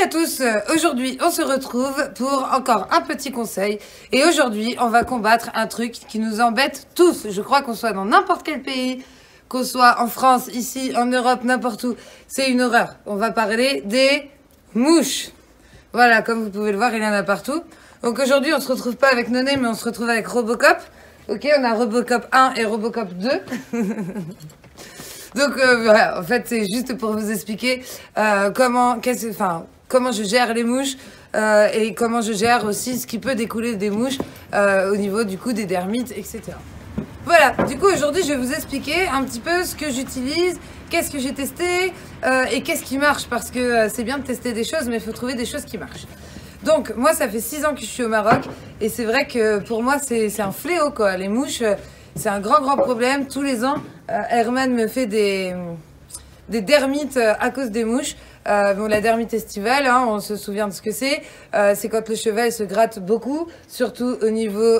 tous, aujourd'hui on se retrouve pour encore un petit conseil et aujourd'hui on va combattre un truc qui nous embête tous. Je crois qu'on soit dans n'importe quel pays, qu'on soit en France, ici, en Europe, n'importe où, c'est une horreur. On va parler des mouches. Voilà, comme vous pouvez le voir, il y en a partout. Donc aujourd'hui on se retrouve pas avec Noné mais on se retrouve avec Robocop. Ok, on a Robocop 1 et Robocop 2. Donc voilà, en fait c'est juste pour vous expliquer comment je gère les mouches et comment je gère aussi ce qui peut découler des mouches au niveau du coup des dermites, etc. Voilà, du coup aujourd'hui je vais vous expliquer un petit peu ce que j'utilise, qu'est-ce que j'ai testé et qu'est-ce qui marche, parce que c'est bien de tester des choses mais il faut trouver des choses qui marchent. Donc moi ça fait 6 ans que je suis au Maroc et c'est vrai que pour moi c'est un fléau quoi, les mouches. C'est un grand problème. Tous les ans, Herman me fait des dermites à cause des mouches. Bon, la dermite estivale, hein, on se souvient de ce que c'est. C'est quand le cheval se gratte beaucoup, surtout au niveau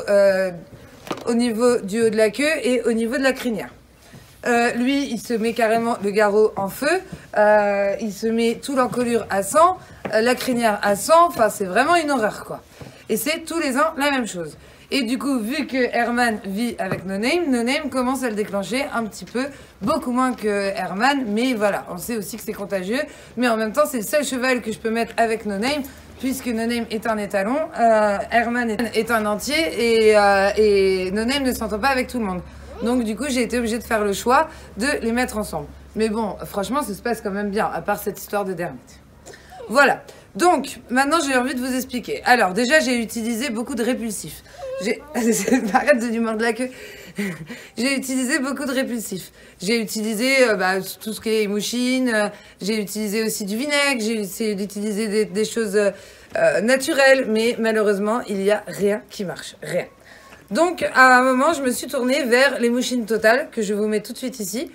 du haut de la queue et au niveau de la crinière. Lui, il se met carrément le garrot en feu. Il se met tout l'encolure à 100, la crinière à 100. Enfin, c'est vraiment une horreur, quoi. Et c'est tous les ans la même chose. Et du coup, vu que Herman vit avec No Name commence à le déclencher un petit peu, beaucoup moins que Herman, mais voilà, on sait aussi que c'est contagieux, mais en même temps, c'est le seul cheval que je peux mettre avec No Name, puisque No Name est un étalon, Herman est un entier, et No Name ne s'entend pas avec tout le monde. Donc du coup, j'ai été obligée de faire le choix de les mettre ensemble. Mais bon, franchement, ça se passe quand même bien, à part cette histoire de dermite. Voilà. Donc, maintenant, j'ai envie de vous expliquer. Alors, déjà, j'ai utilisé beaucoup de répulsifs. Arrête de lui mordre la queue. J'ai utilisé beaucoup de répulsifs. J'ai utilisé tout ce qui est mouchine. J'ai utilisé aussi du vinaigre. J'ai essayé d'utiliser des choses naturelles. Mais malheureusement, il n'y a rien qui marche. Rien. Donc, à un moment, je me suis tournée vers les mouchines totales, que je vous mets tout de suite ici.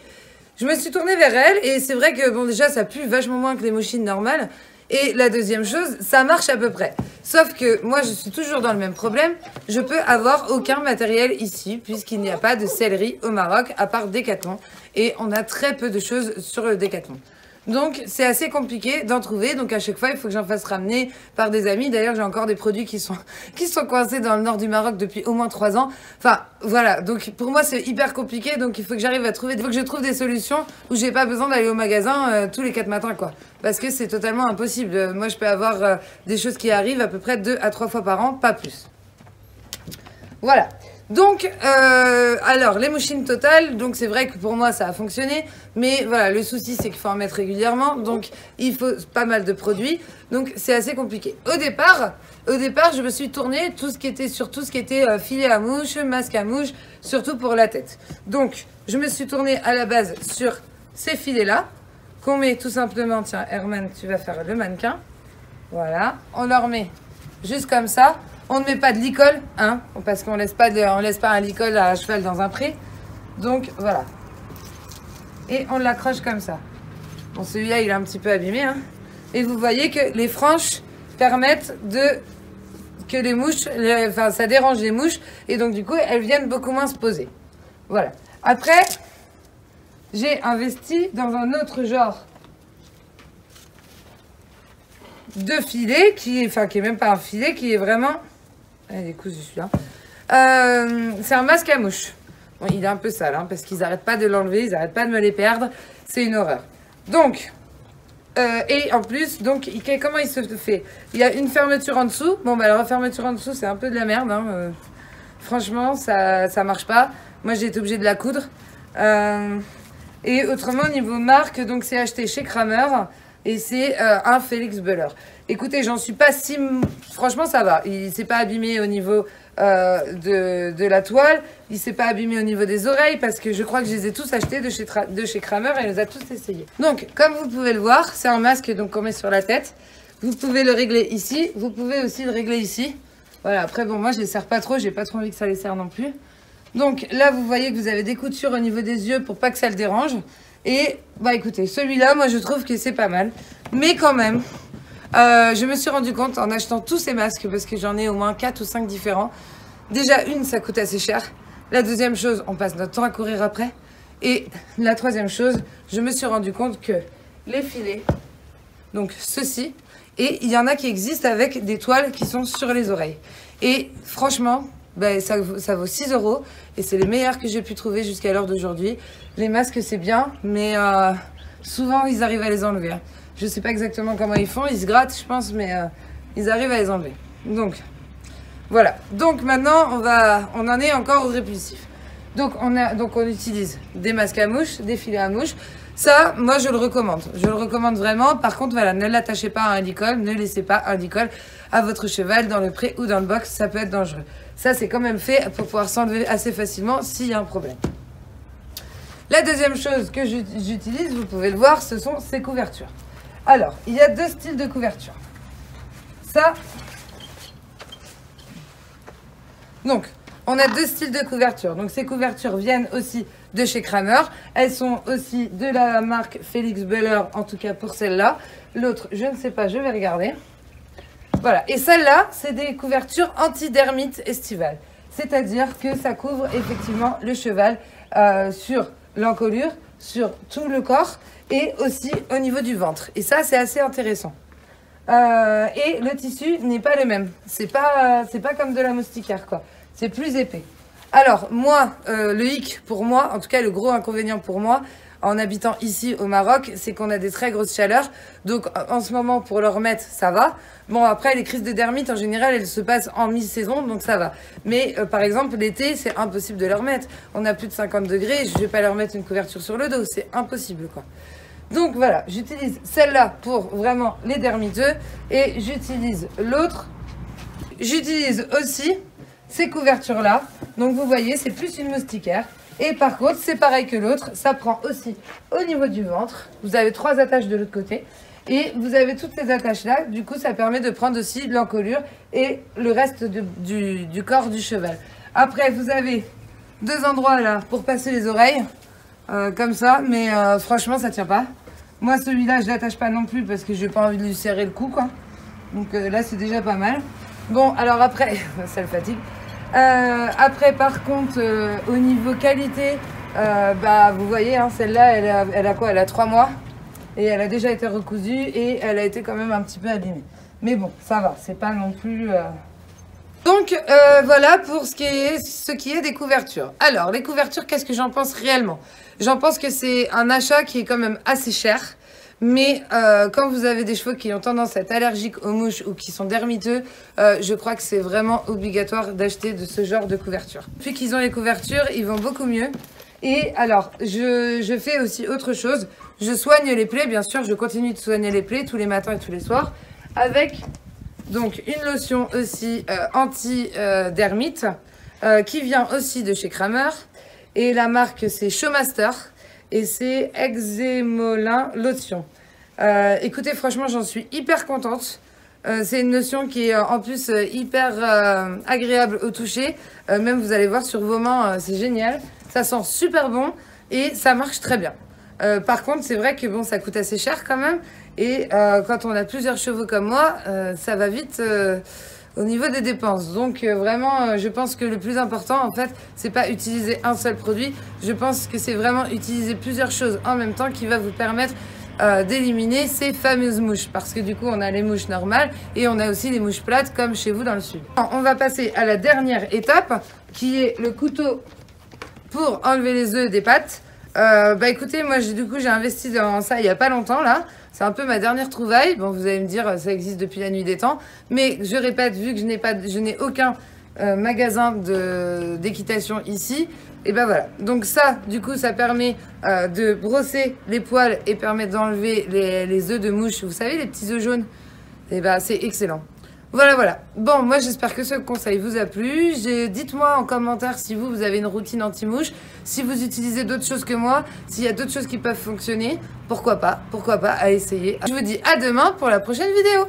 Je me suis tournée vers elles. Et c'est vrai que, bon, déjà, ça pue vachement moins que les mouchines normales. Et la deuxième chose, ça marche à peu près. Sauf que moi, je suis toujours dans le même problème. Je peux avoir aucun matériel ici, puisqu'il n'y a pas de sellerie au Maroc, à part Decathlon. Et on a très peu de choses sur le Decathlon. Donc, c'est assez compliqué d'en trouver. Donc, à chaque fois, il faut que j'en fasse ramener par des amis. D'ailleurs, j'ai encore des produits qui sont coincés dans le nord du Maroc depuis au moins 3 ans. Enfin, voilà. Donc, pour moi, c'est hyper compliqué. Donc, il faut que j'arrive à trouver... Il faut que je trouve des solutions où j'ai pas besoin d'aller au magasin tous les 4 matins, quoi. Parce que c'est totalement impossible. Moi, je peux avoir des choses qui arrivent à peu près 2 à 3 fois par an, pas plus. Voilà. Donc, alors, les mouchines totales, donc c'est vrai que pour moi, ça a fonctionné. Mais voilà, le souci, c'est qu'il faut en mettre régulièrement. Donc, il faut pas mal de produits. Donc, c'est assez compliqué. Au départ, je me suis tournée sur tout ce qui était filet à mouche, masque à mouche, surtout pour la tête. Donc, je me suis tournée à la base sur ces filets-là, qu'on met tout simplement, tiens, Herman, tu vas faire le mannequin. Voilà, on leur met juste comme ça. On ne met pas de licol, hein, parce qu'on laisse pas un licol à cheval dans un pré. Donc, voilà. Et on l'accroche comme ça. Bon, celui-là, il est un petit peu abîmé, hein. Et vous voyez que les franges permettent que les mouches, ça dérange les mouches. Et donc, du coup, elles viennent beaucoup moins se poser. Voilà. Après, j'ai investi dans un autre genre de filet, qui est même pas un filet, qui est vraiment... Allez, cousu celui-là. C'est un masque à mouche. Bon, il est un peu sale, hein, parce qu'ils n'arrêtent pas de l'enlever, ils n'arrêtent pas de me les perdre. C'est une horreur. Donc, et en plus, donc, comment il se fait? Il y a une fermeture en dessous. Bon, bah, la fermeture en dessous, c'est un peu de la merde. Hein. Franchement, ça marche pas. Moi, j'ai été obligée de la coudre. Et autrement, niveau marque, donc c'est acheté chez Kramer. Et c'est un Félix Buller. Écoutez, j'en suis pas si... Franchement, ça va. Il s'est pas abîmé au niveau de la toile. Il s'est pas abîmé au niveau des oreilles, parce que je crois que je les ai tous achetés de chez Kramer et il les a tous essayés. Donc, comme vous pouvez le voir, c'est un masque qu'on met sur la tête. Vous pouvez le régler ici. Vous pouvez aussi le régler ici. Voilà, après, bon, moi, je les serre pas trop. J'ai pas trop envie que ça les serre non plus. Donc, là, vous voyez que vous avez des coutures au niveau des yeux pour pas que ça le dérange. Et, bah écoutez, celui-là, moi je trouve que c'est pas mal. Mais quand même, je me suis rendu compte en achetant tous ces masques, parce que j'en ai au moins 4 ou 5 différents. Déjà, une, ça coûte assez cher. La deuxième chose, on passe notre temps à courir après. Et la troisième chose, je me suis rendu compte que les filets, donc ceux-ci, Et il y en a qui existent avec des toiles qui sont sur les oreilles. Et franchement, ben, ça vaut 6 € et c'est les meilleurs que j'ai pu trouver jusqu'à l'heure d'aujourd'hui. Les masques, c'est bien, mais souvent, ils arrivent à les enlever. Hein. Je sais pas exactement comment ils font, ils se grattent, je pense, mais ils arrivent à les enlever. Donc, voilà. Donc, maintenant, on en est encore au répulsif. Donc, on utilise des masques à mouches, des filets à mouches. Ça, moi, je le recommande. Je le recommande vraiment. Par contre, voilà, ne l'attachez pas à un licol. Ne laissez pas un licol à votre cheval dans le pré ou dans le box. Ça peut être dangereux. Ça, c'est quand même fait pour pouvoir s'enlever assez facilement s'il y a un problème. La deuxième chose que j'utilise, vous pouvez le voir, ce sont ces couvertures. Alors, il y a 2 styles de couverture. Ça. Donc, on a 2 styles de couverture. Donc, ces couvertures viennent aussi de chez Kramer. Elles sont aussi de la marque Felix Buller, en tout cas pour celle-là. L'autre, je ne sais pas, je vais regarder. Voilà. Et celle-là, c'est des couvertures anti-dermite estivales. C'est-à-dire que ça couvre effectivement le cheval sur l'encolure, sur tout le corps et aussi au niveau du ventre. Et ça, c'est assez intéressant. Et le tissu n'est pas le même. C'est pas comme de la moustiquaire, quoi. C'est plus épais. Alors, moi, le hic pour moi, en tout cas le gros inconvénient pour moi, en habitant ici au Maroc, c'est qu'on a des très grosses chaleurs. Donc, en ce moment, pour le remettre, ça va. Bon, après, les crises de dermite, en général, elles se passent en mi-saison, donc ça va. Mais, par exemple, l'été, c'est impossible de le remettre. On a plus de 50 degrés, je vais pas leur mettre une couverture sur le dos. C'est impossible, quoi. Donc, voilà, j'utilise celle-là pour vraiment les dermiteux. Et j'utilise l'autre. J'utilise aussi ces couvertures-là. Donc, vous voyez, c'est plus une moustiquaire. Et par contre, c'est pareil que l'autre. Ça prend aussi au niveau du ventre. Vous avez 3 attaches de l'autre côté. Et vous avez toutes ces attaches-là. Du coup, ça permet de prendre aussi l'encolure et le reste du corps du cheval. Après, vous avez 2 endroits là pour passer les oreilles. Comme ça. Mais franchement, ça tient pas. Moi, celui-là, je l'attache pas non plus parce que j'ai pas envie de lui serrer le cou, quoi. Donc là, c'est déjà pas mal. Bon, alors après, ça le fatigue. Après, par contre, au niveau qualité, bah, vous voyez, hein, celle-là, elle a quoi? Elle a 3 mois. Et elle a déjà été recousue et elle a été quand même un petit peu abîmée. Mais bon, ça va, c'est pas non plus... Donc, voilà pour ce qui est des couvertures. Alors, les couvertures, qu'est-ce que j'en pense réellement? J'en pense que c'est un achat qui est quand même assez cher. Mais quand vous avez des chevaux qui ont tendance à être allergiques aux mouches ou qui sont dermiteux, je crois que c'est vraiment obligatoire d'acheter de ce genre de couverture. Depuis qu'ils ont les couvertures, ils vont beaucoup mieux. Et alors, je fais aussi autre chose. Je soigne les plaies, bien sûr, je continue de soigner les plaies tous les matins et tous les soirs. Avec donc une lotion aussi anti-dermite qui vient aussi de chez Kramer. Et la marque, c'est Showmaster. Et c'est Eczémolin Lotion. Écoutez, franchement, j'en suis hyper contente. C'est une lotion qui est en plus hyper agréable au toucher. Même vous allez voir sur vos mains, c'est génial. Ça sent super bon et ça marche très bien. Par contre, c'est vrai que bon, ça coûte assez cher quand même. Et quand on a plusieurs chevaux comme moi, ça va vite au niveau des dépenses. Donc vraiment, je pense que le plus important, en fait, c'est pas utiliser un seul produit. Je pense que c'est vraiment utiliser plusieurs choses en même temps qui va vous permettre d'éliminer ces fameuses mouches. Parce que du coup, on a les mouches normales et on a aussi les mouches plates comme chez vous dans le sud. On va passer à la dernière étape qui est le couteau pour enlever les œufs des pattes. Bah écoutez, moi du coup j'ai investi dans ça il y a pas longtemps là. C'est un peu ma dernière trouvaille. Bon, vous allez me dire, ça existe depuis la nuit des temps. Mais je répète, vu que je n'ai aucun magasin d'équitation ici, et ben voilà. Donc ça, du coup, ça permet de brosser les poils et permet d'enlever les œufs de mouche. Vous savez, les petits œufs jaunes. Et ben c'est excellent. Voilà, voilà. Bon, moi, j'espère que ce conseil vous a plu. Dites-moi en commentaire si vous avez une routine anti-mouche, si vous utilisez d'autres choses que moi, s'il y a d'autres choses qui peuvent fonctionner. Pourquoi pas à essayer. Je vous dis à demain pour la prochaine vidéo.